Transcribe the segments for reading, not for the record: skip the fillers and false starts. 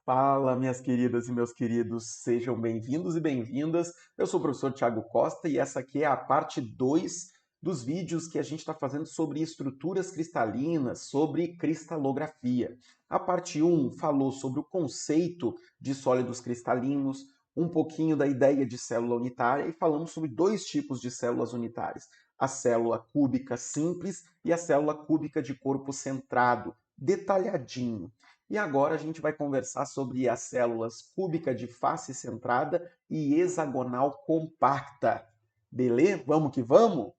Fala, minhas queridas e meus queridos, sejam bem-vindos e bem-vindas. Eu sou o professor Tiago Costa e essa aqui é a parte 2 dos vídeos que a gente está fazendo sobre estruturas cristalinas, sobre cristalografia. A parte um falou sobre o conceito de sólidos cristalinos, um pouquinho da ideia de célula unitária e falamos sobre dois tipos de células unitárias: a célula cúbica simples e a célula cúbica de corpo centrado, detalhadinho. E agora a gente vai conversar sobre as células cúbica de face centrada e hexagonal compacta. Beleza? Vamos que vamos?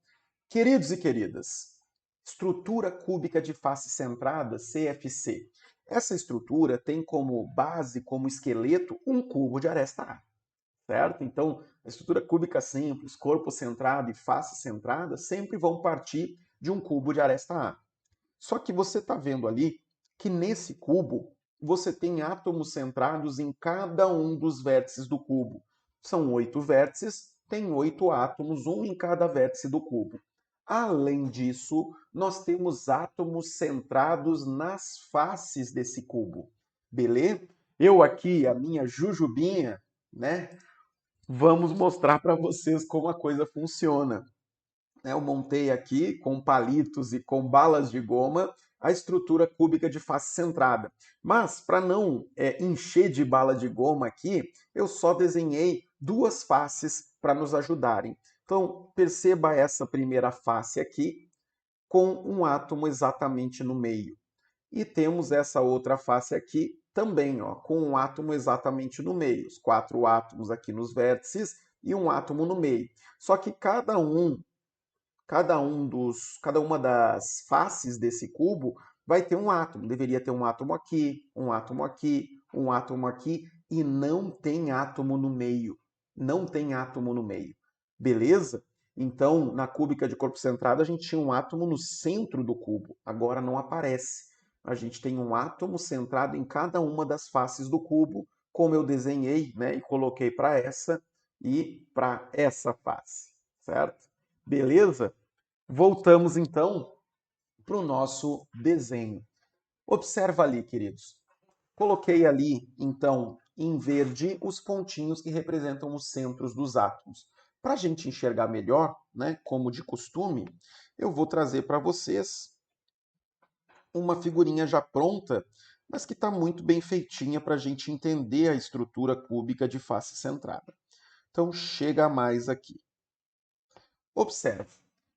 Queridos e queridas, estrutura cúbica de face centrada, CFC. Essa estrutura tem como base, como esqueleto, um cubo de aresta A, certo? Então, a estrutura cúbica simples, corpo centrado e face centrada sempre vão partir de um cubo de aresta A. Só que você está vendo ali que nesse cubo você tem átomos centrados em cada um dos vértices do cubo. São 8 vértices, tem 8 átomos, um em cada vértice do cubo. Além disso, nós temos átomos centrados nas faces desse cubo. Beleza? Eu aqui, a minha jujubinha, né? Vamos mostrar para vocês como a coisa funciona. Eu montei aqui com palitos e com balas de goma a estrutura cúbica de face centrada. Mas, para não encher de bala de goma aqui, eu só desenhei duas faces para nos ajudarem. Então, perceba essa primeira face aqui, com um átomo exatamente no meio. E temos essa outra face aqui também, ó, com um átomo exatamente no meio. Os 4 átomos aqui nos vértices e um átomo no meio. Só que cada uma das faces desse cubo vai ter um átomo. Deveria ter um átomo aqui, um átomo aqui, um átomo aqui, e não tem átomo no meio. Não tem átomo no meio. Beleza? Então, na cúbica de corpo centrado, a gente tinha um átomo no centro do cubo. Agora não aparece. A gente tem um átomo centrado em cada uma das faces do cubo, como eu desenhei, né, e coloquei para essa e para essa face, certo? Beleza? Voltamos então para o nosso desenho. Observa ali, queridos. Coloquei ali, então, em verde, os pontinhos que representam os centros dos átomos. Para a gente enxergar melhor, né, como de costume, eu vou trazer para vocês uma figurinha já pronta, mas que está muito bem feitinha para a gente entender a estrutura cúbica de face centrada. Então, chega mais aqui. Observe,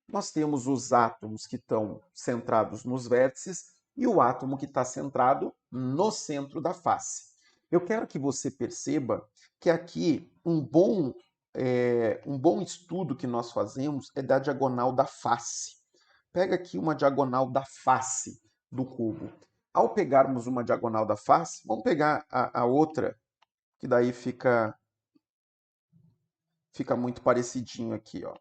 nós temos os átomos que estão centrados nos vértices e o átomo que está centrado no centro da face. Eu quero que você perceba que aqui um bom estudo que nós fazemos é da diagonal da face. Pega aqui uma diagonal da face do cubo. Ao pegarmos uma diagonal da face, vamos pegar a outra, que daí fica muito parecidinho aqui, ó.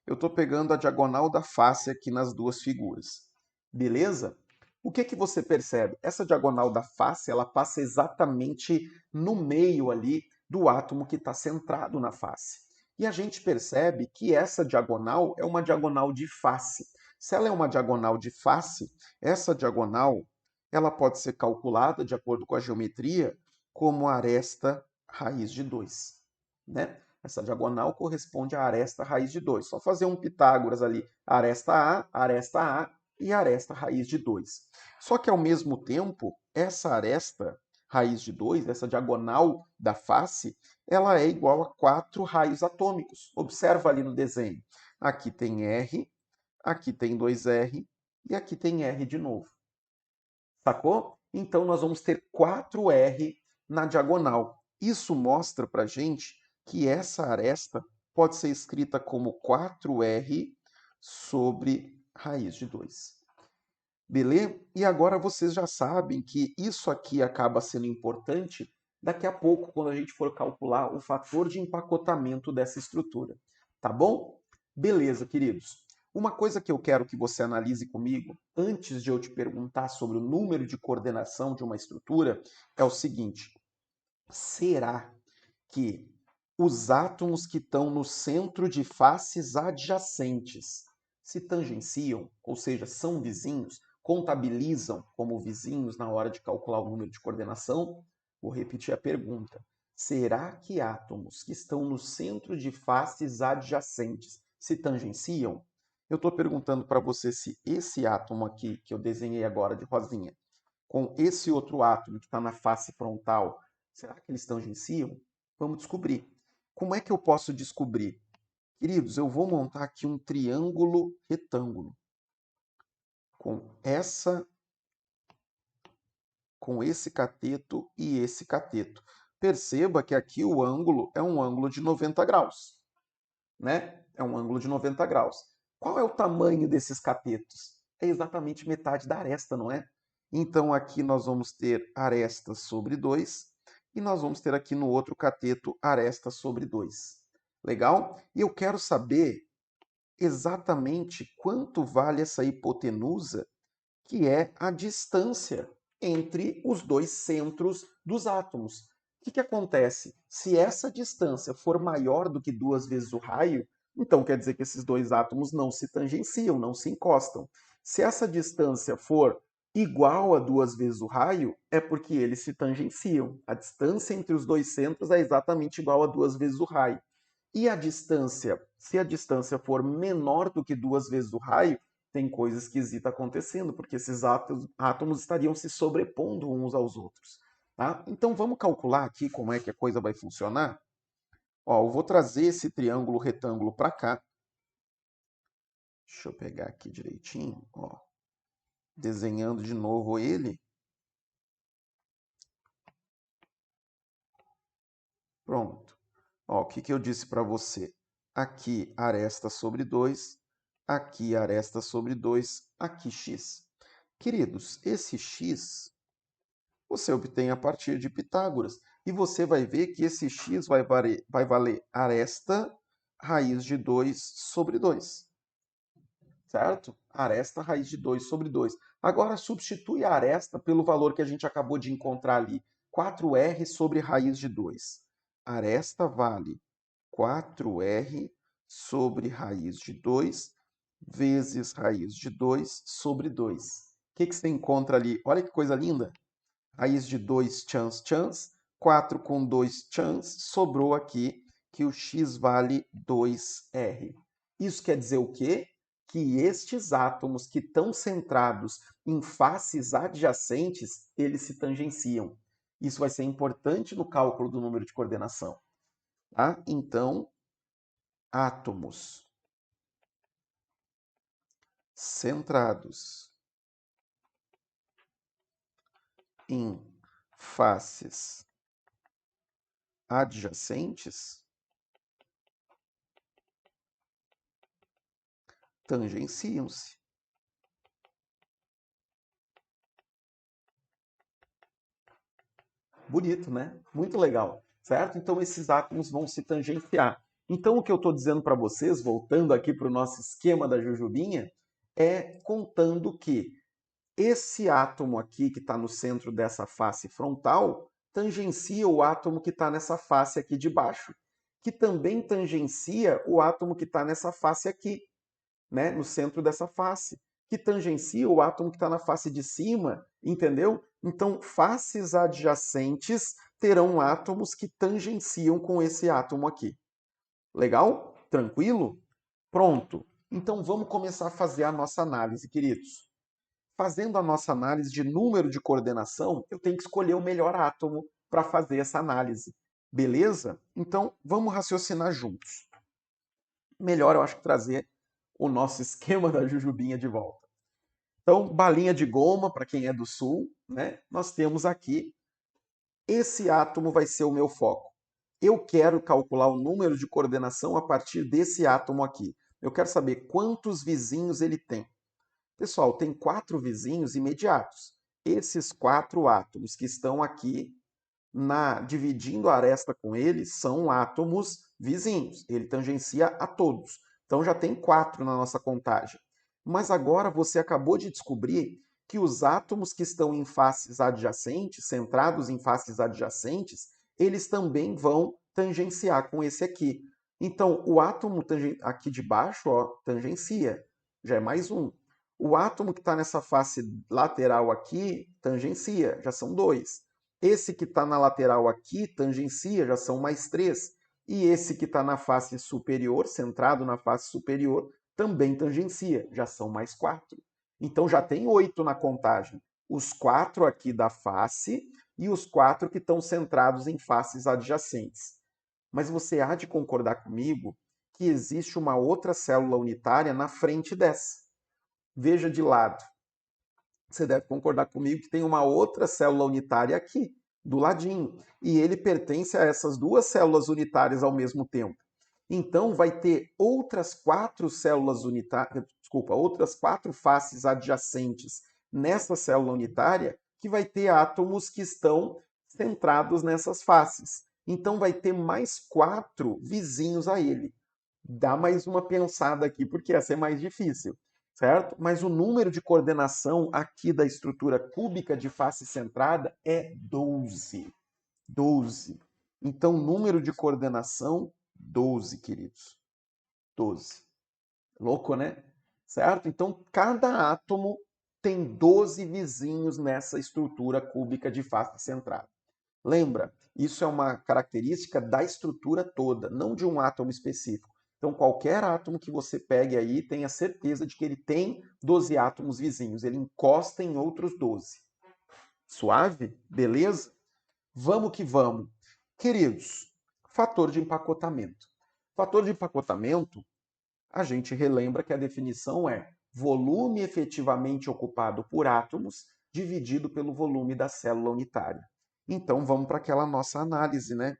Eu estou pegando a diagonal da face aqui nas duas figuras. Beleza? O que que você percebe? Essa diagonal da face, ela passa exatamente no meio ali do átomo que está centrado na face. E a gente percebe que essa diagonal é uma diagonal de face. Se ela é uma diagonal de face, essa diagonal ela pode ser calculada, de acordo com a geometria, como aresta raiz de 2, né? Essa diagonal corresponde à aresta raiz de 2. Só fazer um Pitágoras ali, aresta A e aresta raiz de 2. Só que, ao mesmo tempo, essa aresta raiz de 2, essa diagonal da face, ela é igual a 4 raios atômicos. Observa ali no desenho. Aqui tem R, aqui tem 2R e aqui tem R de novo. Sacou? Então, nós vamos ter 4R na diagonal. Isso mostra para a gente que essa aresta pode ser escrita como 4R sobre raiz de 2. Beleza? E agora vocês já sabem que isso aqui acaba sendo importante daqui a pouco, quando a gente for calcular o fator de empacotamento dessa estrutura. Tá bom? Beleza, queridos. Uma coisa que eu quero que você analise comigo, antes de eu te perguntar sobre o número de coordenação de uma estrutura, é o seguinte: será que os átomos que estão no centro de faces adjacentes se tangenciam, ou seja, são vizinhos, contabilizam como vizinhos na hora de calcular o número de coordenação? Vou repetir a pergunta. Será que átomos que estão no centro de faces adjacentes se tangenciam? Eu estou perguntando para você se esse átomo aqui, que eu desenhei agora de rosinha, com esse outro átomo que está na face frontal, será que eles tangenciam? Vamos descobrir. Como é que eu posso descobrir? Queridos, eu vou montar aqui um triângulo retângulo com esse cateto e esse cateto. Perceba que aqui o ângulo é um ângulo de 90 graus, né? É um ângulo de 90 graus. Qual é o tamanho desses catetos? É exatamente metade da aresta, não é? Então aqui nós vamos ter aresta sobre 2 e nós vamos ter aqui no outro cateto aresta sobre 2. Legal? E eu quero saber exatamente quanto vale essa hipotenusa, que é a distância entre os dois centros dos átomos. O que acontece? Se essa distância for maior do que 2 vezes o raio, então quer dizer que esses dois átomos não se tangenciam, não se encostam. Se essa distância for igual a 2 vezes o raio, é porque eles se tangenciam. A distância entre os dois centros é exatamente igual a 2 vezes o raio. E a distância, se a distância for menor do que 2 vezes o raio, tem coisa esquisita acontecendo, porque esses átomos estariam se sobrepondo uns aos outros. Tá? Então vamos calcular aqui como é que a coisa vai funcionar. Ó, eu vou trazer esse triângulo retângulo para cá. Deixa eu pegar aqui direitinho. Ó. Desenhando de novo ele. Pronto. Ó, o que eu disse para você? Aqui aresta sobre 2, aqui aresta sobre 2, aqui x. Queridos, esse x você obtém a partir de Pitágoras. E você vai ver que esse x vai valer aresta raiz de 2 sobre 2. Certo? Aresta raiz de 2 sobre 2. Agora substitui a aresta pelo valor que a gente acabou de encontrar ali. 4r sobre raiz de 2. Aresta vale 4r sobre raiz de 2 vezes raiz de 2 sobre 2. O que você encontra ali? Olha que coisa linda! Raiz de 2 chans, 4 com 2 chans, sobrou aqui que o x vale 2r. Isso quer dizer o quê? Que estes átomos que estão centrados em faces adjacentes, eles se tangenciam. Isso vai ser importante no cálculo do número de coordenação. Tá? Então, átomos centrados em faces adjacentes tangenciam-se. Bonito, né? Muito legal, certo? Então esses átomos vão se tangenciar. Então o que eu estou dizendo para vocês, voltando aqui para o nosso esquema da jujubinha, é contando que esse átomo aqui que está no centro dessa face frontal tangencia o átomo que está nessa face aqui de baixo, que também tangencia o átomo que está nessa face aqui, né, no centro dessa face, que tangencia o átomo que está na face de cima, entendeu? Então, faces adjacentes terão átomos que tangenciam com esse átomo aqui. Legal? Tranquilo? Pronto. Então, vamos começar a fazer a nossa análise, queridos. Fazendo a nossa análise de número de coordenação, eu tenho que escolher o melhor átomo para fazer essa análise. Beleza? Então, vamos raciocinar juntos. Melhor, eu acho que trazer o nosso esquema da jujubinha de volta. Então, balinha de goma, para quem é do sul, né? Nós temos aqui, esse átomo vai ser o meu foco. Eu quero calcular o número de coordenação a partir desse átomo aqui. Eu quero saber quantos vizinhos ele tem. Pessoal, tem 4 vizinhos imediatos. Esses 4 átomos que estão aqui dividindo a aresta com ele são átomos vizinhos. Ele tangencia a todos. Então já tem 4 na nossa contagem. Mas agora você acabou de descobrir que os átomos que estão em faces adjacentes, centrados em faces adjacentes, eles também vão tangenciar com esse aqui. Então, o átomo aqui de baixo, ó, tangencia. Já é mais um. O átomo que está nessa face lateral aqui tangencia, já são 2. Esse que está na lateral aqui tangencia, já são mais 3. E esse que está na face superior, centrado na face superior, também tangencia, já são mais 4. Então já tem 8 na contagem. Os 4 aqui da face e os 4 que estão centrados em faces adjacentes. Mas você há de concordar comigo que existe uma outra célula unitária na frente dessa. Veja de lado. Você deve concordar comigo que tem uma outra célula unitária aqui, do ladinho. E ele pertence a essas duas células unitárias ao mesmo tempo. Então, vai ter outras 4 células unitárias, desculpa, outras 4 faces adjacentes nessa célula unitária, que vai ter átomos que estão centrados nessas faces. Então, vai ter mais 4 vizinhos a ele. Dá mais uma pensada aqui, porque essa é mais difícil, certo? Mas o número de coordenação aqui da estrutura cúbica de face centrada é 12. 12. Então, número de coordenação, 12, queridos. 12. Louco, né? Certo? Então, cada átomo tem 12 vizinhos nessa estrutura cúbica de face centrada. Lembra, isso é uma característica da estrutura toda, não de um átomo específico. Então, qualquer átomo que você pegue aí, tenha certeza de que ele tem 12 átomos vizinhos. Ele encosta em outros 12. Suave? Beleza? Vamos que vamos. Queridos, fator de empacotamento. Fator de empacotamento, a gente relembra que a definição é volume efetivamente ocupado por átomos dividido pelo volume da célula unitária. Então, vamos para aquela nossa análise, né?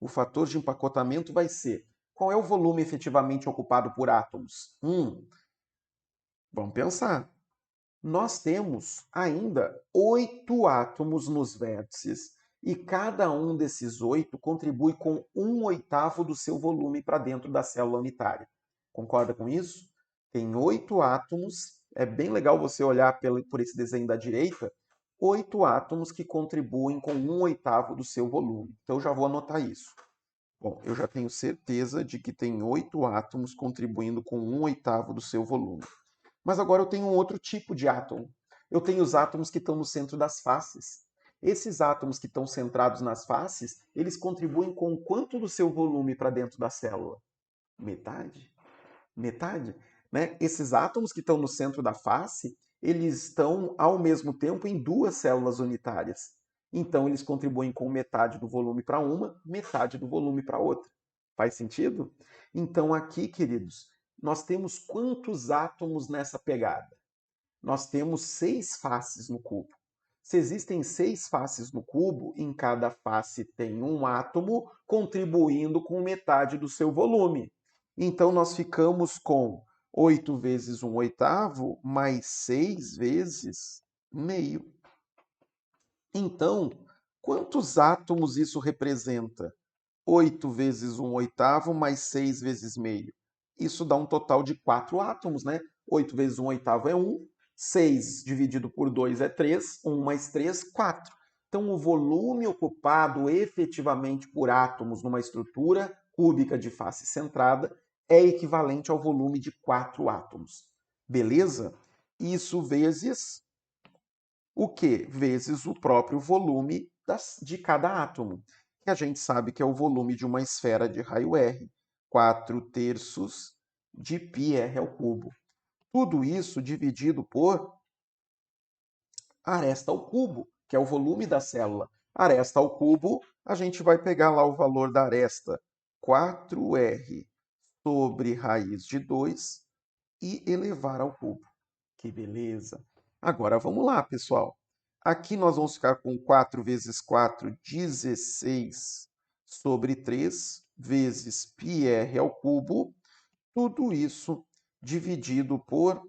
O fator de empacotamento vai ser: qual é o volume efetivamente ocupado por átomos? Vamos pensar. Nós temos ainda 8 átomos nos vértices e cada um desses 8 contribui com 1/8 do seu volume para dentro da célula unitária. Concorda com isso? Tem 8 átomos, é bem legal você olhar por esse desenho da direita, 8 átomos que contribuem com 1/8 do seu volume. Então eu já vou anotar isso. Bom, eu já tenho certeza de que tem 8 átomos contribuindo com 1/8 do seu volume. Mas agora eu tenho um outro tipo de átomo. Eu tenho os átomos que estão no centro das faces. Esses átomos que estão centrados nas faces, eles contribuem com quanto do seu volume para dentro da célula? Metade? Metade? Né? Esses átomos que estão no centro da face, eles estão ao mesmo tempo em 2 células unitárias. Então, eles contribuem com metade do volume para uma, metade do volume para outra. Faz sentido? Então, aqui, queridos, nós temos quantos átomos nessa pegada? Nós temos 6 faces no cubo. Se existem 6 faces no cubo, em cada face tem um átomo contribuindo com metade do seu volume. Então, nós ficamos com 8 vezes 1/8 mais 6 vezes meio. Então, quantos átomos isso representa? 8 vezes 1/8 mais 6 vezes meio. Isso dá um total de 4 átomos, né? 8 vezes 1/8 é 1, 6 dividido por 2 é 3, 1 mais 3, 4. Então, o volume ocupado efetivamente por átomos numa estrutura cúbica de face centrada é equivalente ao volume de 4 átomos. Beleza? Isso vezes o quê? Vezes o próprio volume de cada átomo, que a gente sabe que é o volume de uma esfera de raio R, 4/3 de πr ao cubo. Tudo isso dividido por aresta ao cubo, que é o volume da célula. Aresta ao cubo, a gente vai pegar lá o valor da aresta, 4r sobre raiz de 2 e elevar ao cubo. Que beleza! Agora vamos lá, pessoal. Aqui nós vamos ficar com 4 vezes 4, 16 sobre 3 vezes πr ao cubo. Tudo isso dividido por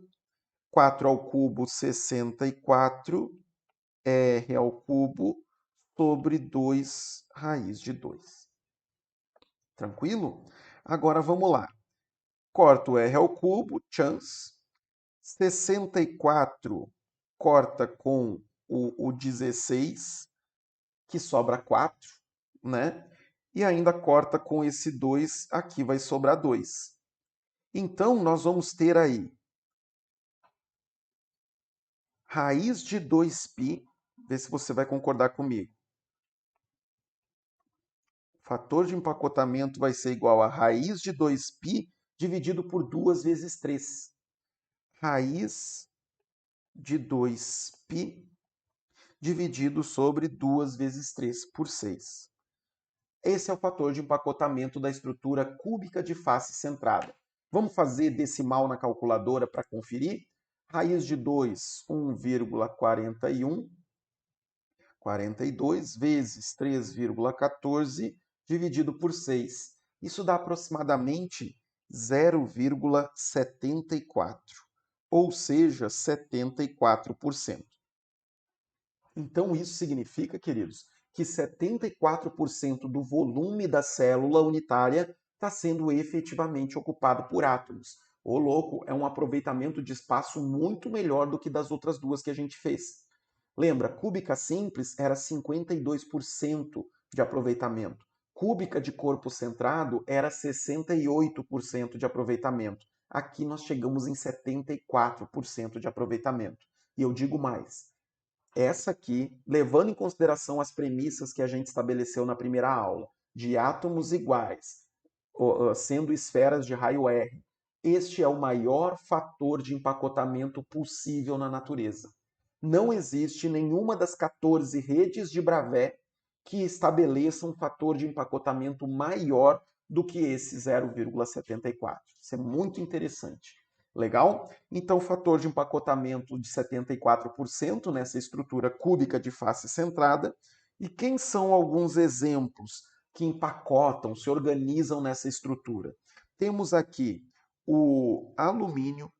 4 ao cubo, 64, r ao cubo sobre 2 raiz de 2. Tranquilo? Agora vamos lá. Corto r ao cubo, chance. 64 corta com o 16, que sobra 4, né? E ainda corta com esse 2, aqui vai sobrar 2. Então, nós vamos ter aí raiz de 2π Vê se você vai concordar comigo. O fator de empacotamento vai ser igual a raiz de 2π dividido por 2 vezes 3. Raiz de 2π dividido sobre 2 vezes 3 por 6. Esse é o fator de empacotamento da estrutura cúbica de face centrada. Vamos fazer decimal na calculadora para conferir? Raiz de 2, 1,41. 42 vezes 3,14 dividido por 6. Isso dá aproximadamente 0,74, ou seja, 74%. Então, isso significa, queridos, que 74% do volume da célula unitária está sendo efetivamente ocupado por átomos. Ô louco, é um aproveitamento de espaço muito melhor do que das outras duas que a gente fez. Lembra, cúbica simples era 52% de aproveitamento. Cúbica de corpo centrado era 68% de aproveitamento. Aqui nós chegamos em 74% de aproveitamento. E eu digo mais, essa aqui, levando em consideração as premissas que a gente estabeleceu na primeira aula, de átomos iguais, sendo esferas de raio R, este é o maior fator de empacotamento possível na natureza. Não existe nenhuma das 14 redes de Bravais que estabeleça um fator de empacotamento maior do que esse 0,74. Isso é muito interessante. Legal? Então, o fator de empacotamento de 74% nessa estrutura cúbica de face centrada. E quem são alguns exemplos que empacotam, se organizam nessa estrutura? Temos aqui o alumínio,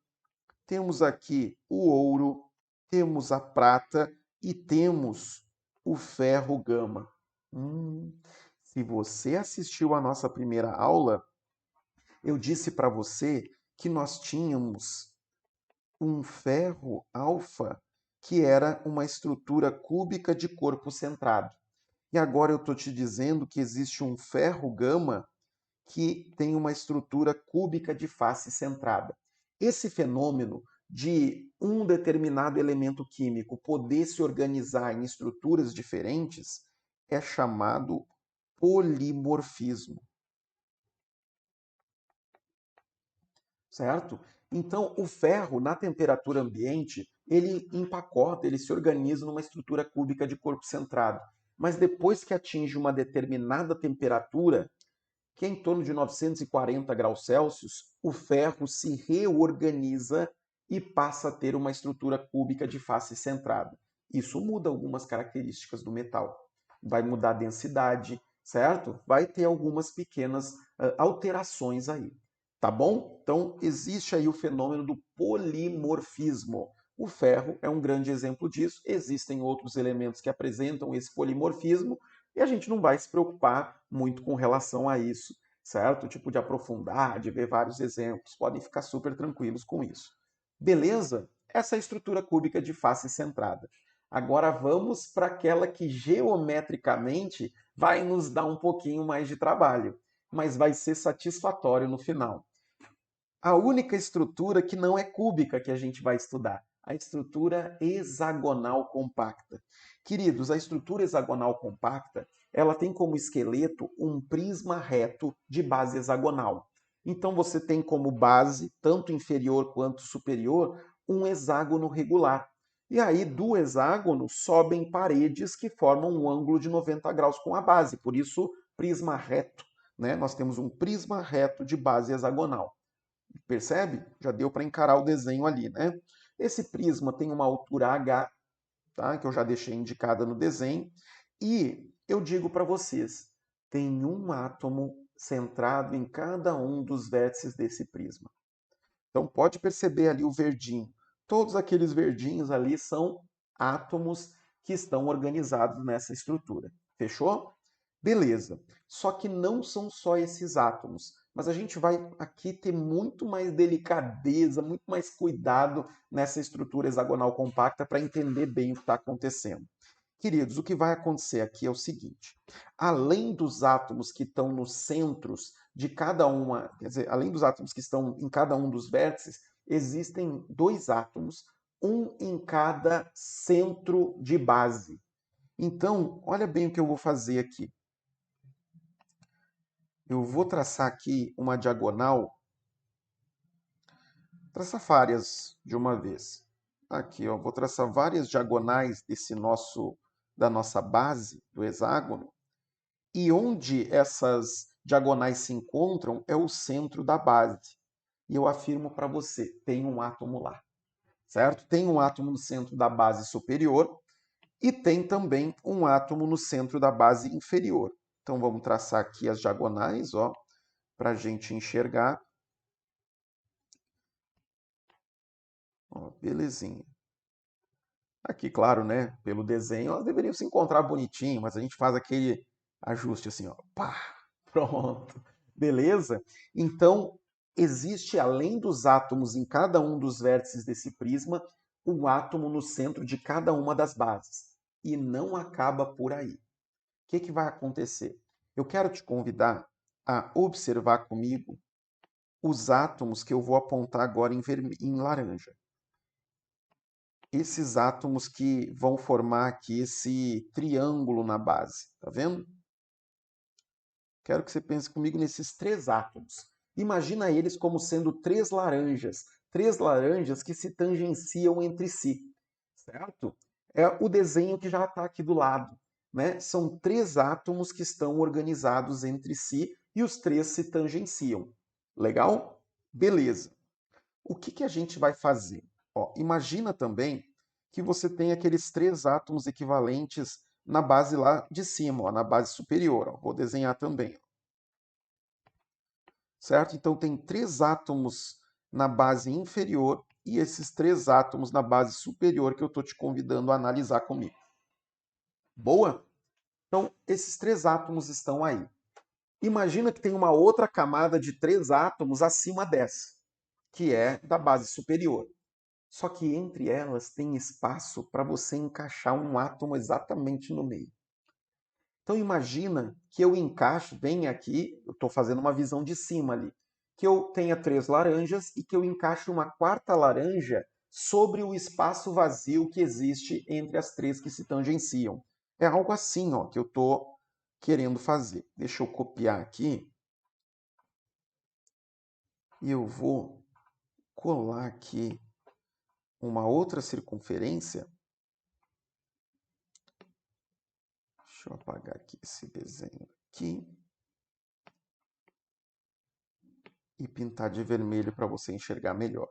temos aqui o ouro, temos a prata e temos o ferro gama. Se você assistiu à nossa primeira aula, eu disse para você que nós tínhamos um ferro alfa que era uma estrutura cúbica de corpo centrado. E agora eu estou te dizendo que existe um ferro gama que tem uma estrutura cúbica de face centrada. Esse fenômeno de um determinado elemento químico poder se organizar em estruturas diferentes é chamado polimorfismo. Certo? Então, o ferro, na temperatura ambiente, ele empacota, ele se organiza numa estrutura cúbica de corpo centrado. Mas depois que atinge uma determinada temperatura, que é em torno de 940 graus Celsius, o ferro se reorganiza e passa a ter uma estrutura cúbica de face centrada. Isso muda algumas características do metal. Vai mudar a densidade, certo? Vai ter algumas pequenas alterações aí. Tá bom? Então, existe aí o fenômeno do polimorfismo. O ferro é um grande exemplo disso. Existem outros elementos que apresentam esse polimorfismo, e a gente não vai se preocupar muito com relação a isso, certo? Tipo de aprofundar, de ver vários exemplos. Podem ficar super tranquilos com isso. Beleza? Essa é a estrutura cúbica de face centrada. Agora vamos para aquela que geometricamente vai nos dar um pouquinho mais de trabalho, mas vai ser satisfatório no final. A única estrutura que não é cúbica que a gente vai estudar, a estrutura hexagonal compacta. Queridos, a estrutura hexagonal compacta, ela tem como esqueleto um prisma reto de base hexagonal. Então você tem como base, tanto inferior quanto superior, um hexágono regular. E aí do hexágono sobem paredes que formam um ângulo de 90 graus com a base, por isso prisma reto, né? Nós temos um prisma reto de base hexagonal. Percebe? Já deu para encarar o desenho ali, né? Esse prisma tem uma altura H, tá? Que eu já deixei indicada no desenho. E eu digo para vocês, tem um átomo centrado em cada um dos vértices desse prisma. Então pode perceber ali o verdinho. Todos aqueles verdinhos ali são átomos que estão organizados nessa estrutura. Fechou? Beleza. Só que não são só esses átomos, mas a gente vai aqui ter muito mais delicadeza, muito mais cuidado nessa estrutura hexagonal compacta para entender bem o que está acontecendo. Queridos, o que vai acontecer aqui é o seguinte: além dos átomos que estão nos centros de cada uma, quer dizer, além dos átomos que estão em cada um dos vértices, existem dois átomos, um em cada centro de base. Então, olha bem o que eu vou fazer aqui. Eu vou traçar aqui uma diagonal, traçar várias de uma vez. Aqui, ó, vou traçar várias diagonais da nossa base, do hexágono, e onde essas diagonais se encontram é o centro da base. E eu afirmo para você, tem um átomo lá, certo? Tem um átomo no centro da base superior e tem também um átomo no centro da base inferior. Então vamos traçar aqui as diagonais, ó, para a gente enxergar. Ó, belezinha. Aqui, claro, né, pelo desenho, elas deveriam se encontrar bonitinho, mas a gente faz aquele ajuste assim, ó, pá, pronto, beleza? Então, existe, além dos átomos em cada um dos vértices desse prisma, um átomo no centro de cada uma das bases. E não acaba por aí. O que vai acontecer? Eu quero te convidar a observar comigo os átomos que eu vou apontar agora em laranja. Esses átomos que vão formar aqui esse triângulo na base, tá vendo? Quero que você pense comigo nesses três átomos. Imagina eles como sendo três laranjas que se tangenciam entre si, certo? É o desenho que já está aqui do lado, né? São três átomos que estão organizados entre si e os três se tangenciam. Legal? Beleza. O que a gente vai fazer? Ó, imagina também que você tem aqueles três átomos equivalentes na base lá de cima, ó, na base superior. Ó. Vou desenhar também. Ó. Certo? Então tem três átomos na base inferior e esses três átomos na base superior que eu estou te convidando a analisar comigo. Boa? Então, esses três átomos estão aí. Imagina que tem uma outra camada de três átomos acima dessa, que é da base superior. Só que entre elas tem espaço para você encaixar um átomo exatamente no meio. Então imagina que eu encaixo, bem aqui, eu estou fazendo uma visão de cima ali, que eu tenha três laranjas e que eu encaixo uma quarta laranja sobre o espaço vazio que existe entre as três que se tangenciam. É algo assim, ó, que eu estou querendo fazer. Deixa eu copiar aqui. E eu vou colar aqui uma outra circunferência. Deixa eu apagar aqui esse desenho aqui. E pintar de vermelho para você enxergar melhor.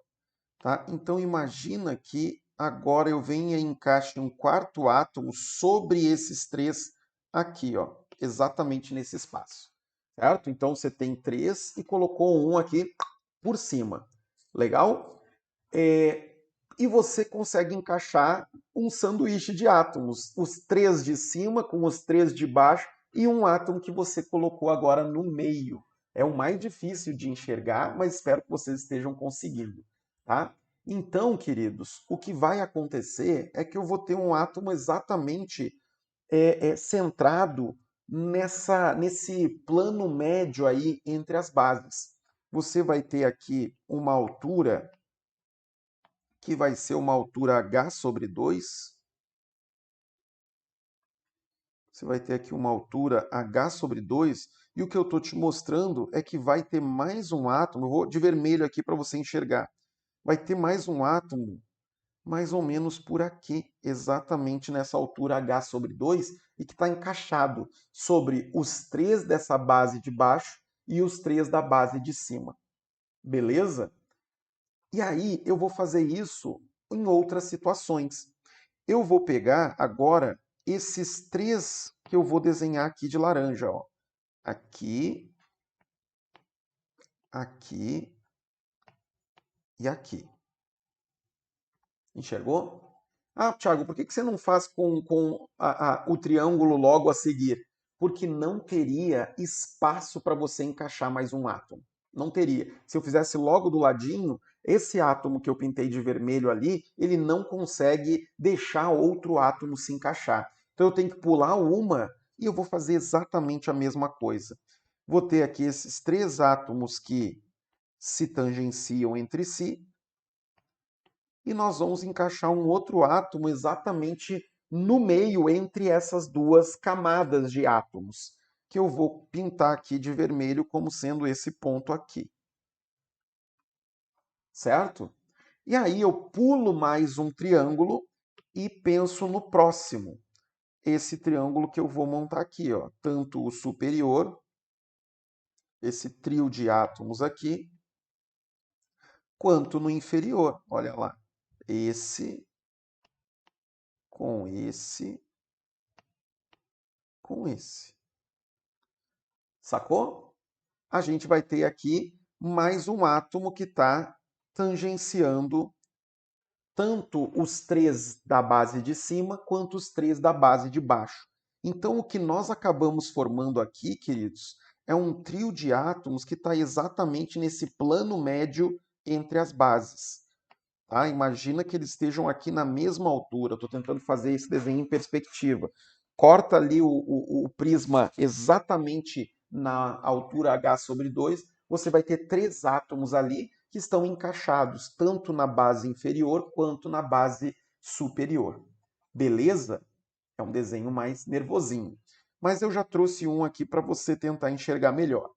Tá? Então imagina que agora eu venha e encaixe um quarto átomo sobre esses três aqui, ó, exatamente nesse espaço. Certo? Então você tem três e colocou um aqui por cima. Legal? E você consegue encaixar um sanduíche de átomos. Os três de cima com os três de baixo e um átomo que você colocou agora no meio. É o mais difícil de enxergar, mas espero que vocês estejam conseguindo. Tá? Então, queridos, o que vai acontecer é que eu vou ter um átomo exatamente centrado nesse plano médio aí entre as bases. Você vai ter aqui uma altura que vai ser uma altura h sobre 2. Você vai ter aqui uma altura h sobre 2. E o que eu estou te mostrando é que vai ter mais um átomo. Eu vou de vermelho aqui para você enxergar. Vai ter mais um átomo mais ou menos por aqui, exatamente nessa altura h sobre 2, e que está encaixado sobre os três dessa base de baixo e os três da base de cima. Beleza? E aí eu vou fazer isso em outras situações. Eu vou pegar agora esses três que eu vou desenhar aqui de laranja. Ó. Aqui, aqui e aqui. Enxergou? Ah, Thiago, por que você não faz com o triângulo logo a seguir? Porque não teria espaço para você encaixar mais um átomo. Não teria. Se eu fizesse logo do ladinho, esse átomo que eu pintei de vermelho ali, ele não consegue deixar outro átomo se encaixar. Então eu tenho que pular uma e eu vou fazer exatamente a mesma coisa. Vou ter aqui esses três átomos que se tangenciam entre si e nós vamos encaixar um outro átomo exatamente no meio entre essas duas camadas de átomos, que eu vou pintar aqui de vermelho como sendo esse ponto aqui. Certo? E aí eu pulo mais um triângulo e penso no próximo. Esse triângulo que eu vou montar aqui, ó, tanto o superior, esse trio de átomos aqui, quanto no inferior. Olha lá. Esse com esse com esse. Sacou? A gente vai ter aqui mais um átomo que está tangenciando tanto os três da base de cima quanto os três da base de baixo. Então, o que nós acabamos formando aqui, queridos, é um trio de átomos que está exatamente nesse plano médio entre as bases. Tá? Imagina que eles estejam aqui na mesma altura. Estou tentando fazer esse desenho em perspectiva. Corta ali o prisma exatamente na altura h/2, você vai ter três átomos ali que estão encaixados tanto na base inferior quanto na base superior. Beleza? É um desenho mais nervosinho. Mas eu já trouxe um aqui para você tentar enxergar melhor.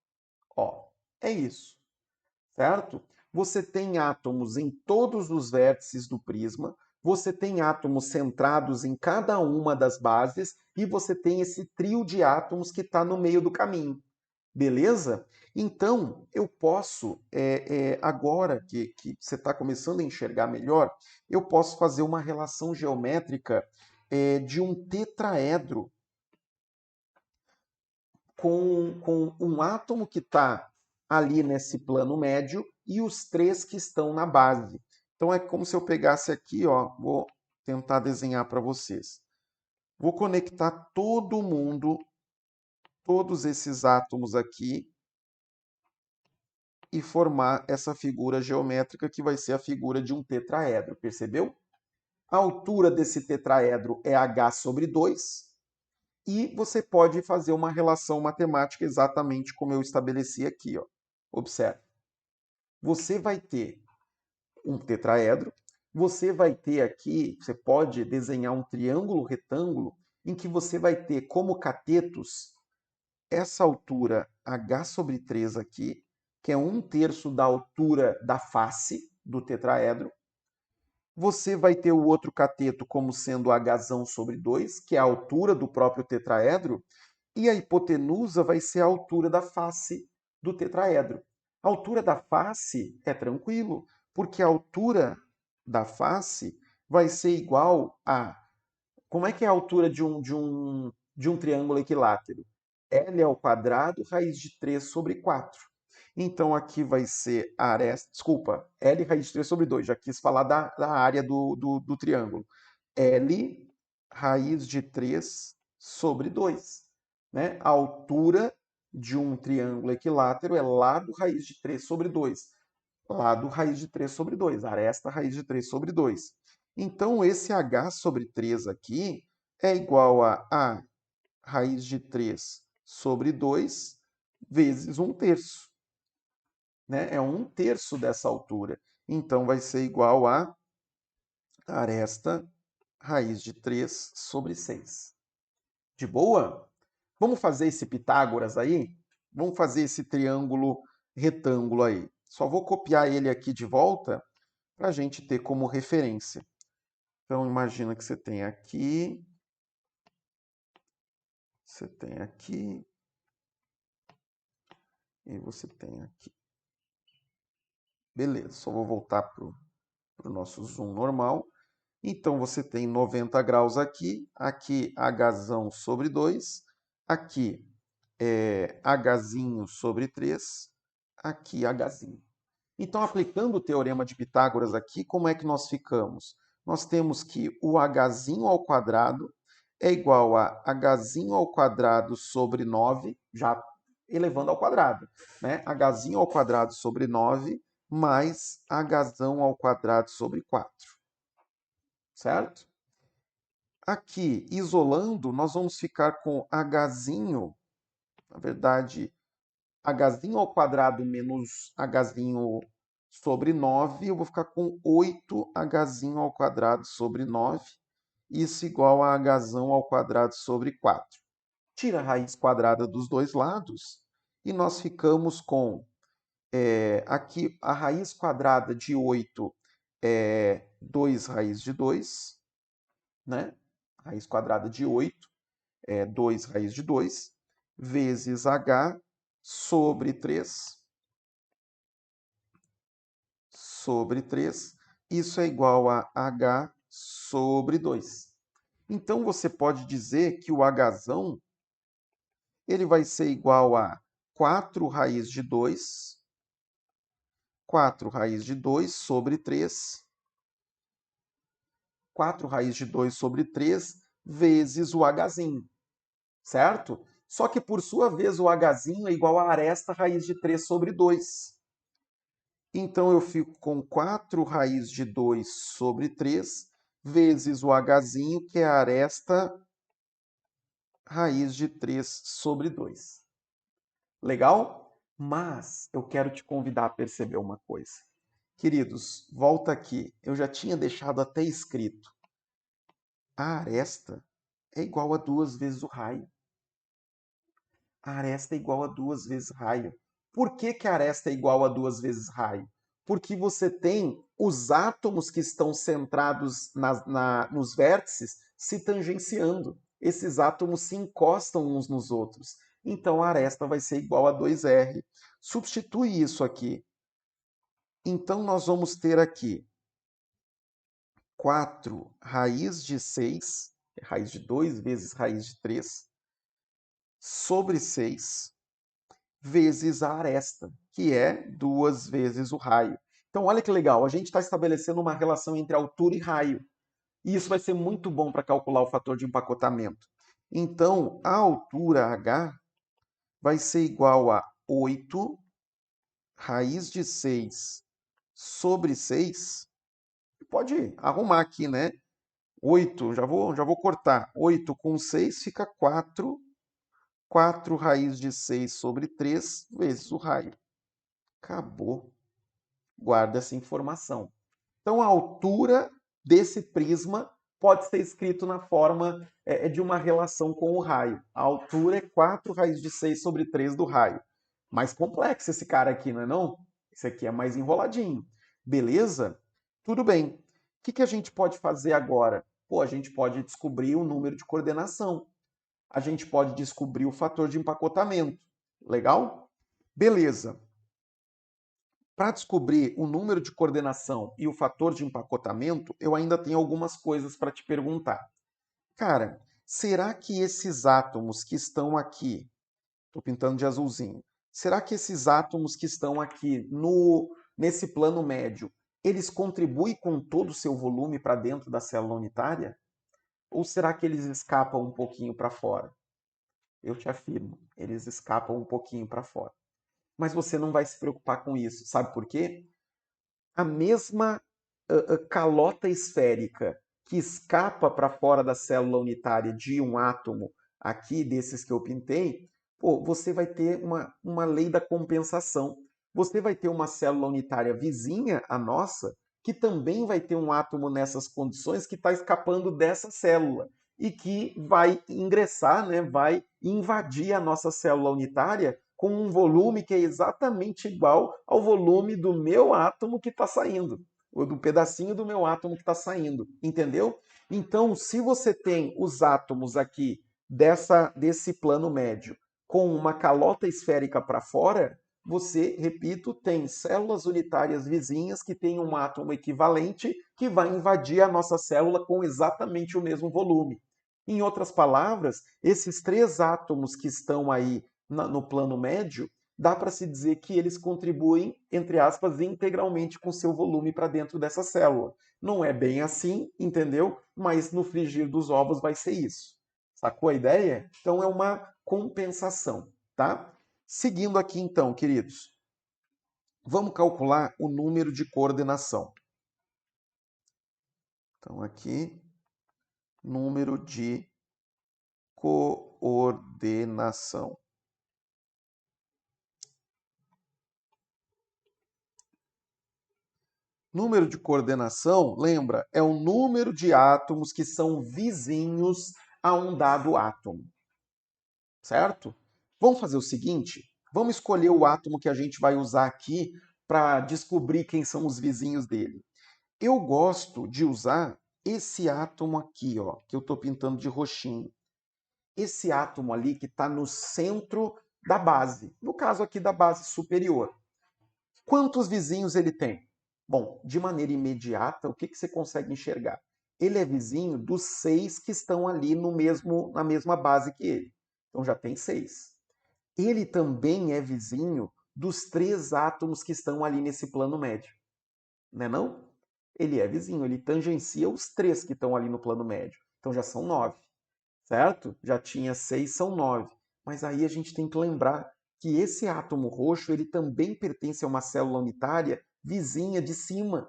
Ó, é isso, certo? Você tem átomos em todos os vértices do prisma, você tem átomos centrados em cada uma das bases e você tem esse trio de átomos que está no meio do caminho. Beleza? Então, eu posso, agora que você está começando a enxergar melhor, eu posso fazer uma relação geométrica de um tetraedro com um átomo que está ali nesse plano médio e os três que estão na base. Então, é como se eu pegasse aqui, ó, vou tentar desenhar para vocês. Vou conectar todo mundo, todos esses átomos aqui, e formar essa figura geométrica que vai ser a figura de um tetraedro, percebeu? A altura desse tetraedro é h/2 e você pode fazer uma relação matemática exatamente como eu estabeleci aqui. Ó. Observe. Você vai ter um tetraedro, você vai ter aqui, você pode desenhar um triângulo retângulo em que você vai ter como catetos essa altura h/3 aqui, que é 1/3 da altura da face do tetraedro. Você vai ter o outro cateto como sendo h/2, que é a altura do próprio tetraedro, e a hipotenusa vai ser a altura da face do tetraedro. A altura da face é tranquilo, porque a altura da face vai ser igual a... Como é que é a altura de um triângulo equilátero? L ao quadrado, raiz de 3 sobre 4. Então, aqui vai ser a aresta... Desculpa, L raiz de 3 sobre 2. Já quis falar da área do triângulo. L raiz de 3 sobre 2. Né? A altura de um triângulo equilátero é lado raiz de 3 sobre 2. Lado raiz de 3 sobre 2. Aresta raiz de 3 sobre 2. Então, esse h/3 aqui é igual a raiz de 3 sobre 2 vezes 1/3. Né? É 1/3 dessa altura. Então, vai ser igual a aresta raiz de 3 sobre 6. De boa? Vamos fazer esse Pitágoras aí? Vamos fazer esse triângulo retângulo aí. Só vou copiar ele aqui de volta para a gente ter como referência. Então, imagina que você tem aqui, e você tem aqui. Beleza, só vou voltar para o nosso zoom normal. Então, você tem 90 graus aqui, aqui H sobre 2, aqui H sobre 3, aqui H. Então, aplicando o teorema de Pitágoras aqui, como é que nós ficamos? Nós temos que o H ao quadrado é igual a H ao quadrado sobre 9, já elevando ao quadrado. Né? H ao quadrado sobre 9 mais H ao quadrado sobre 4. Certo? Aqui, isolando, nós vamos ficar com H, na verdade, H ao quadrado menos H sobre 9, eu vou ficar com 8h ao quadrado sobre 9. Isso igual a h ao quadrado sobre 4. Tira a raiz quadrada dos dois lados e nós ficamos com aqui a raiz quadrada de 8 é 2 raiz de 2, né? Raiz quadrada de 8 é 2 raiz de 2, vezes h sobre 3, sobre 3. Isso é igual a h sobre 2. Então, você pode dizer que o h ele vai ser igual a 4 raiz de 2, 4 raiz de 2 sobre 3, 4 raiz de 2 sobre 3 vezes o hzinho, certo? Só que, por sua vez, o hzinho é igual a aresta raiz de 3 sobre 2. Então, eu fico com 4 raiz de 2 sobre 3 vezes o hzinho, que é a aresta raiz de 3 sobre 2. Legal? Mas eu quero te convidar a perceber uma coisa. Queridos, volta aqui. Eu já tinha deixado até escrito. A aresta é igual a 2 vezes o raio. A aresta é igual a 2 vezes raio. Por que que a aresta é igual a 2 vezes raio? Porque você tem os átomos que estão centrados nos vértices se tangenciando. Esses átomos se encostam uns nos outros. Então a aresta vai ser igual a 2R. Substitui isso aqui. Então nós vamos ter aqui 4 raiz de 6, raiz de 2 vezes raiz de 3, sobre 6, vezes a aresta, que é 2 vezes o raio. Então, olha que legal, a gente está estabelecendo uma relação entre altura e raio. E isso vai ser muito bom para calcular o fator de empacotamento. Então, a altura H vai ser igual a 8 raiz de 6 sobre 6. Pode arrumar aqui, né? 8, já vou cortar. 8 com 6 fica 4. 4 raiz de 6 sobre 3 vezes o raio. Acabou. Guarda essa informação. Então, a altura desse prisma pode ser escrito na forma de uma relação com o raio. A altura é 4 raiz de 6 sobre 3 do raio. Mais complexo esse cara aqui, não é não? Esse aqui é mais enroladinho. Beleza? Tudo bem. O que a gente pode fazer agora? Pô, a gente pode descobrir o número de coordenação. A gente pode descobrir o fator de empacotamento. Legal? Beleza. Para descobrir o número de coordenação e o fator de empacotamento, eu ainda tenho algumas coisas para te perguntar. Cara, será que esses átomos que estão aqui, estou pintando de azulzinho, será que esses átomos que estão aqui nesse plano médio, eles contribuem com todo o seu volume para dentro da célula unitária? Ou será que eles escapam um pouquinho para fora? Eu te afirmo, eles escapam um pouquinho para fora. Mas você não vai se preocupar com isso. Sabe por quê? A mesma calota esférica que escapa para fora da célula unitária de um átomo aqui, desses que eu pintei, pô, você vai ter uma lei da compensação. Você vai ter uma célula unitária vizinha, a nossa, que também vai ter um átomo nessas condições que está escapando dessa célula e que vai ingressar, né, vai invadir a nossa célula unitária com um volume que é exatamente igual ao volume do meu átomo que está saindo, ou do pedacinho do meu átomo que está saindo, entendeu? Então, se você tem os átomos aqui desse plano médio com uma calota esférica para fora, você, repito, tem células unitárias vizinhas que têm um átomo equivalente que vai invadir a nossa célula com exatamente o mesmo volume. Em outras palavras, esses três átomos que estão aí no plano médio, dá para se dizer que eles contribuem, entre aspas, integralmente com seu volume para dentro dessa célula. Não é bem assim, entendeu? Mas no frigir dos ovos vai ser isso. Sacou a ideia? Então é uma compensação, tá? Seguindo aqui então, queridos, vamos calcular o número de coordenação. Então aqui, número de coordenação. Número de coordenação, lembra, é o número de átomos que são vizinhos a um dado átomo, certo? Vamos fazer o seguinte, vamos escolher o átomo que a gente vai usar aqui para descobrir quem são os vizinhos dele. Eu gosto de usar esse átomo aqui, ó, que eu estou pintando de roxinho. Esse átomo ali que está no centro da base, no caso aqui da base superior. Quantos vizinhos ele tem? Bom, de maneira imediata, o que você consegue enxergar? Ele é vizinho dos 6 que estão ali na mesma base que ele. Então já tem 6. Ele também é vizinho dos 3 átomos que estão ali nesse plano médio. Não é não? Ele é vizinho, ele tangencia os 3 que estão ali no plano médio. Então já são 9, certo? Já tinha 6, são 9. Mas aí a gente tem que lembrar que esse átomo roxo ele também pertence a uma célula unitária vizinha de cima.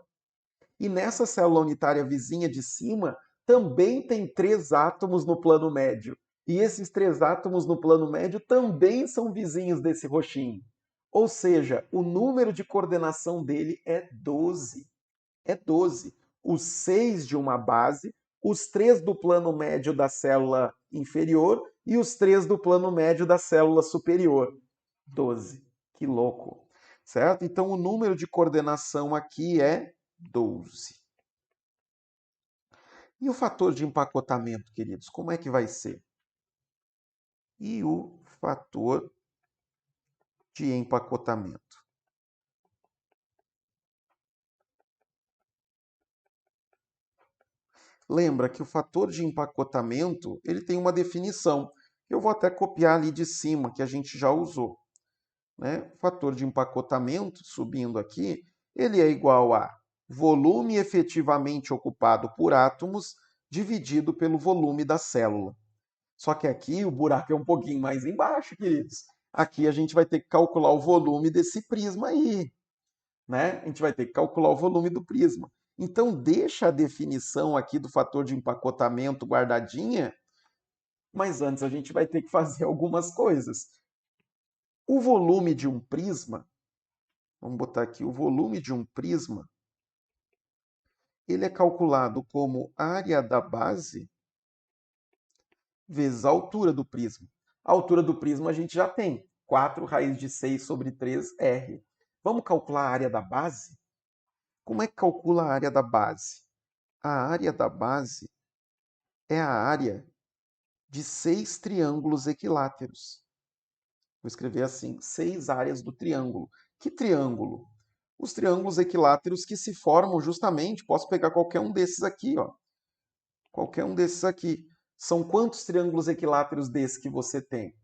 E nessa célula unitária vizinha de cima também tem 3 átomos no plano médio. E esses 3 átomos no plano médio também são vizinhos desse roxinho. Ou seja, o número de coordenação dele é 12. É 12. Os 6 de uma base, os 3 do plano médio da célula inferior e os 3 do plano médio da célula superior. 12. Que louco. Certo? Então, o número de coordenação aqui é 12. E o fator de empacotamento, queridos, como é que vai ser? E o fator de empacotamento? Lembra que o fator de empacotamento ele tem uma definição. Eu vou até copiar ali de cima, que a gente já usou. Né? O fator de empacotamento, subindo aqui, ele é igual a volume efetivamente ocupado por átomos dividido pelo volume da célula. Só que aqui o buraco é um pouquinho mais embaixo, queridos. Aqui a gente vai ter que calcular o volume desse prisma aí, né? A gente vai ter que calcular o volume do prisma. Então deixa a definição aqui do fator de empacotamento guardadinha, mas antes a gente vai ter que fazer algumas coisas. O volume de um prisma, vamos botar aqui, o volume de um prisma, ele é calculado como área da base vezes a altura do prisma. A altura do prisma a gente já tem, 4 raiz de 6 sobre 3R. Vamos calcular a área da base? Como é que calcula a área da base? A área da base é a área de 6 triângulos equiláteros. Vou escrever assim, 6 áreas do triângulo. Que triângulo? Os triângulos equiláteros que se formam justamente, posso pegar qualquer um desses aqui, ó. Qualquer um desses aqui. São quantos triângulos equiláteros desses que você tem?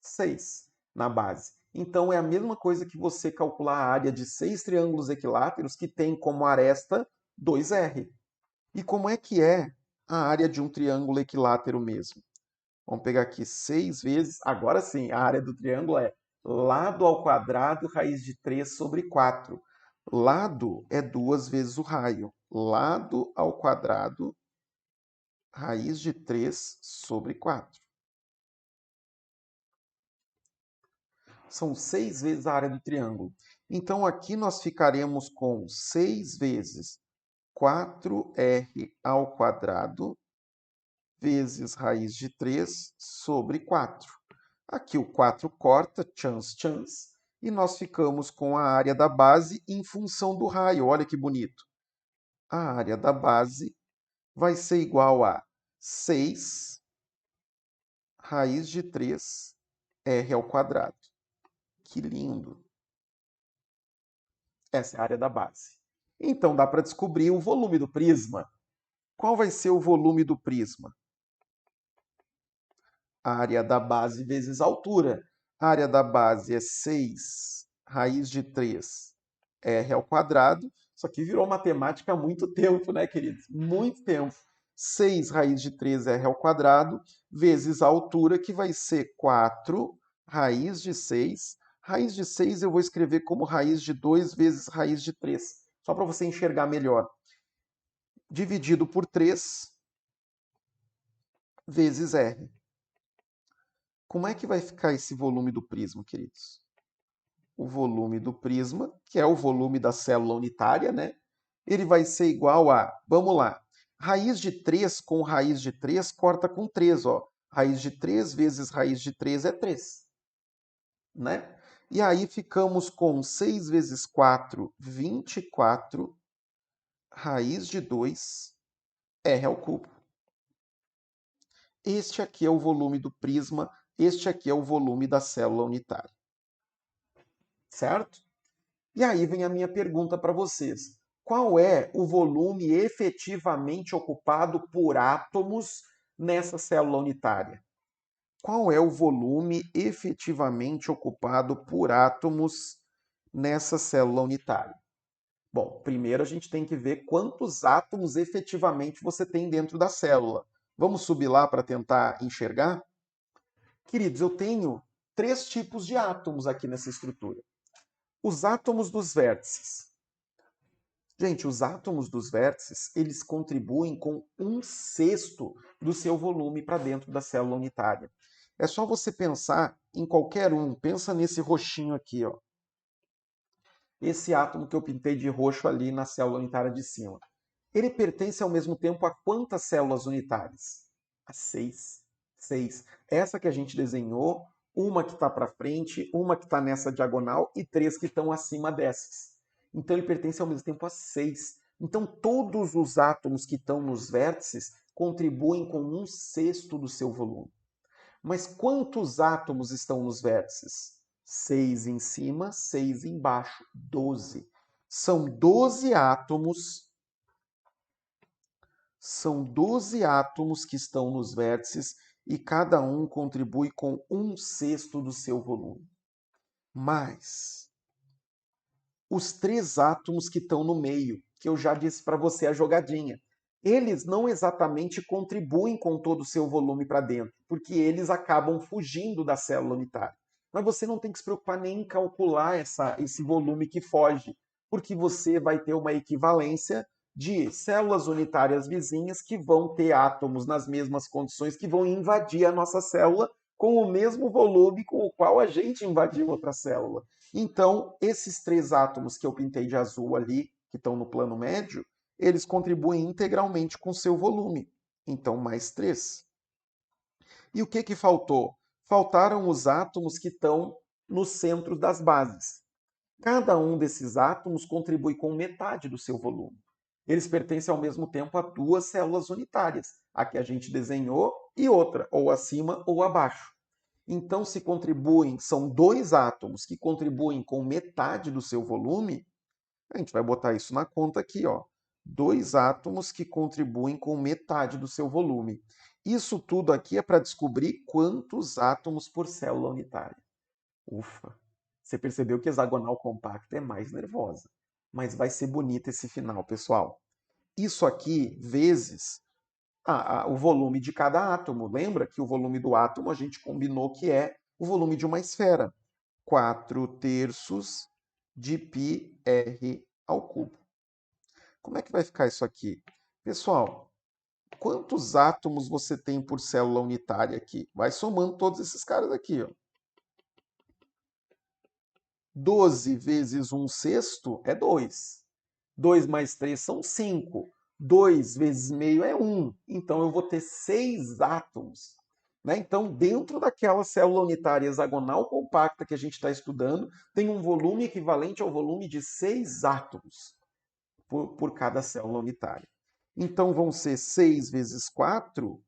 6 na base. Então é a mesma coisa que você calcular a área de 6 triângulos equiláteros que tem como aresta 2R. E como é a área de um triângulo equilátero mesmo? Vamos pegar aqui 6 vezes. Agora sim, a área do triângulo é lado ao quadrado raiz de 3 sobre 4. Lado é 2 vezes o raio. Lado ao quadrado raiz de 3 sobre 4. São 6 vezes a área do triângulo. Então aqui nós ficaremos com 6 vezes 4R ao quadrado vezes raiz de 3 sobre 4. Aqui o 4 corta, chance, chance, e nós ficamos com a área da base em função do raio. Olha que bonito. A área da base vai ser igual a 6 raiz de 3 R ao quadrado. Que lindo! Essa é a área da base. Então dá para descobrir o volume do prisma. Qual vai ser o volume do prisma? A área da base vezes a altura. A área da base é 6 raiz de 3 R ao quadrado. Isso aqui virou matemática há muito tempo, né, queridos? Muito tempo. 6 raiz de 3 R ao quadrado vezes a altura, que vai ser 4 raiz de 6. Raiz de 6 eu vou escrever como raiz de 2 vezes raiz de 3, só para você enxergar melhor. Dividido por 3 vezes R. Como é que vai ficar esse volume do prisma, queridos? O volume do prisma, que é o volume da célula unitária, né? ele vai ser igual a, vamos lá, raiz de 3 com raiz de 3 corta com 3, ó. Raiz de 3 vezes raiz de 3 é 3, né? E aí ficamos com 6 vezes 4, 24, raiz de 2, r ao cubo. Este aqui é o volume do prisma, este aqui é o volume da célula unitária. Certo? E aí vem a minha pergunta para vocês. Qual é o volume efetivamente ocupado por átomos nessa célula unitária? Qual é o volume efetivamente ocupado por átomos nessa célula unitária? Bom, primeiro a gente tem que ver quantos átomos efetivamente você tem dentro da célula. Vamos subir lá para tentar enxergar? Queridos, eu tenho 3 tipos de átomos aqui nessa estrutura. Os átomos dos vértices. Gente, os átomos dos vértices, eles contribuem com 1/6 do seu volume para dentro da célula unitária. É só você pensar em qualquer um. Pensa nesse roxinho aqui, ó. Esse átomo que eu pintei de roxo ali na célula unitária de cima. Ele pertence ao mesmo tempo a quantas células unitárias? A 6. 6. Essa que a gente desenhou, uma que está para frente, uma que está nessa diagonal e 3 que estão acima dessas. Então ele pertence ao mesmo tempo a 6. Então todos os átomos que estão nos vértices contribuem com 1/6 do seu volume. Mas quantos átomos estão nos vértices? 6 em cima, 6 embaixo, 12. São 12 átomos. São 12 átomos que estão nos vértices e cada um contribui com 1/6 do seu volume. Mas os 3 átomos que estão no meio, que eu já disse para você a jogadinha, eles não exatamente contribuem com todo o seu volume para dentro, porque eles acabam fugindo da célula unitária. Mas você não tem que se preocupar nem em calcular esse volume que foge, porque você vai ter uma equivalência de células unitárias vizinhas que vão ter átomos nas mesmas condições, que vão invadir a nossa célula com o mesmo volume com o qual a gente invadiu outra célula. Então, esses 3 átomos que eu pintei de azul ali, que estão no plano médio, eles contribuem integralmente com seu volume. Então, mais 3. E o que faltou? Faltaram os átomos que estão no centro das bases. Cada um desses átomos contribui com metade do seu volume. Eles pertencem ao mesmo tempo a 2 células unitárias, a que a gente desenhou e outra, ou acima ou abaixo. Então, se contribuem, são 2 átomos que contribuem com metade do seu volume, a gente vai botar isso na conta aqui, ó. 2 átomos que contribuem com metade do seu volume. Isso tudo aqui é para descobrir quantos átomos por célula unitária. Ufa! Você percebeu que hexagonal compacta é mais nervosa. Mas vai ser bonito esse final, pessoal. Isso aqui vezes o volume de cada átomo. Lembra que o volume do átomo a gente combinou que é o volume de uma esfera. 4/3 de πr ao cubo. Como é que vai ficar isso aqui? Pessoal, quantos átomos você tem por célula unitária aqui? Vai somando todos esses caras aqui, ó. 12 vezes 1/6 é 2. 2 mais 3 são 5. 2 vezes meio é 1. Então, eu vou ter 6 átomos. Né? Então, dentro daquela célula unitária hexagonal compacta que a gente está estudando, tem um volume equivalente ao volume de 6 átomos por cada célula unitária. Então, vão ser 6 vezes 4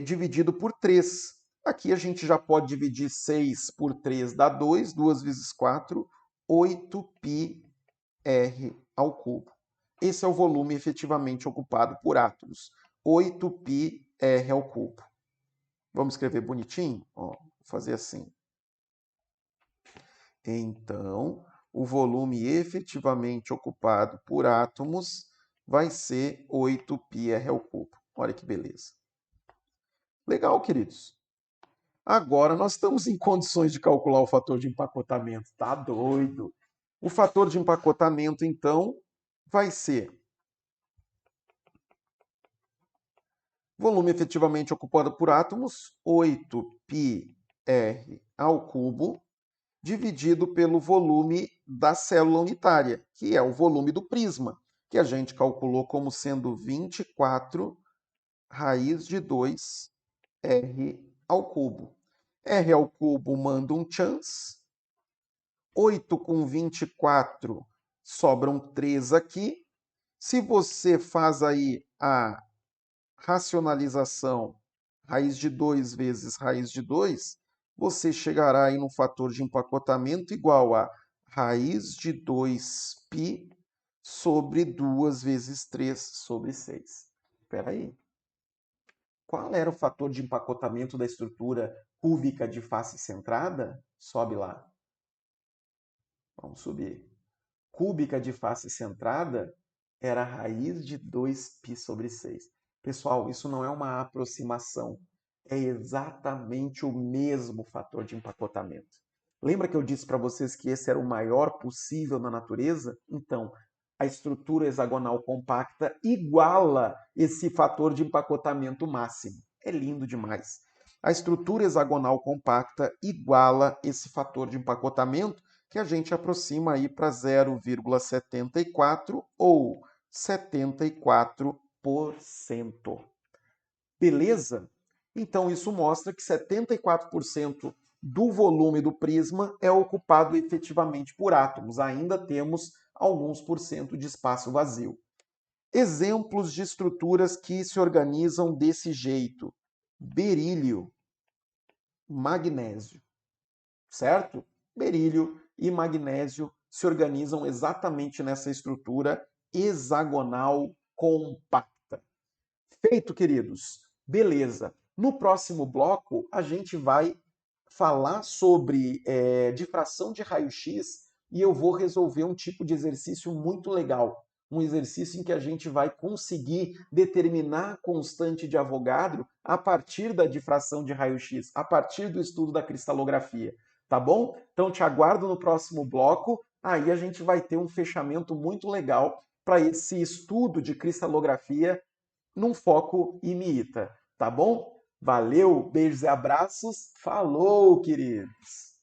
dividido por 3. Aqui a gente já pode dividir 6 por 3, dá 2. 2 vezes 4, 8πr ao cubo. Esse é o volume efetivamente ocupado por átomos. 8πr ao cubo. Vamos escrever bonitinho? Ó, vou fazer assim. Então, o volume efetivamente ocupado por átomos vai ser 8πr ao cubo. Olha que beleza. Legal, queridos. Agora nós estamos em condições de calcular o fator de empacotamento. Tá doido? O fator de empacotamento, então, vai ser volume efetivamente ocupado por átomos, 8πr ao cubo, dividido pelo volume da célula unitária, que é o volume do prisma, que a gente calculou como sendo 24 raiz de 2 r ao cubo. R ao cubo manda um chance. 8 com 24 sobram 3 aqui. Se você faz aí a racionalização, raiz de 2 vezes raiz de 2, você chegará aí no fator de empacotamento igual a raiz de 2π sobre 2 vezes 3 sobre 6. Espera aí. Qual era o fator de empacotamento da estrutura cúbica de face centrada? Sobe lá. Vamos subir. Cúbica de face centrada era a raiz de 2π sobre 6. Pessoal, isso não é uma aproximação. É exatamente o mesmo fator de empacotamento. Lembra que eu disse para vocês que esse era o maior possível na natureza? Então, a estrutura hexagonal compacta iguala esse fator de empacotamento máximo. É lindo demais. A estrutura hexagonal compacta iguala esse fator de empacotamento, que a gente aproxima aí para 0,74 ou 74%. Beleza? Então isso mostra que 74% do volume do prisma é ocupado efetivamente por átomos. Ainda temos alguns por cento de espaço vazio. Exemplos de estruturas que se organizam desse jeito: berílio, magnésio, certo? Berílio e magnésio se organizam exatamente nessa estrutura hexagonal compacta. Feito, queridos. Beleza. No próximo bloco, a gente vai falar sobre difração de raio-x e eu vou resolver um tipo de exercício muito legal. Um exercício em que a gente vai conseguir determinar a constante de Avogadro a partir da difração de raio-x, a partir do estudo da cristalografia. Tá bom? Então te aguardo no próximo bloco. Aí a gente vai ter um fechamento muito legal para esse estudo de cristalografia num foco imiita, tá bom? Valeu, beijos e abraços. Falou, queridos!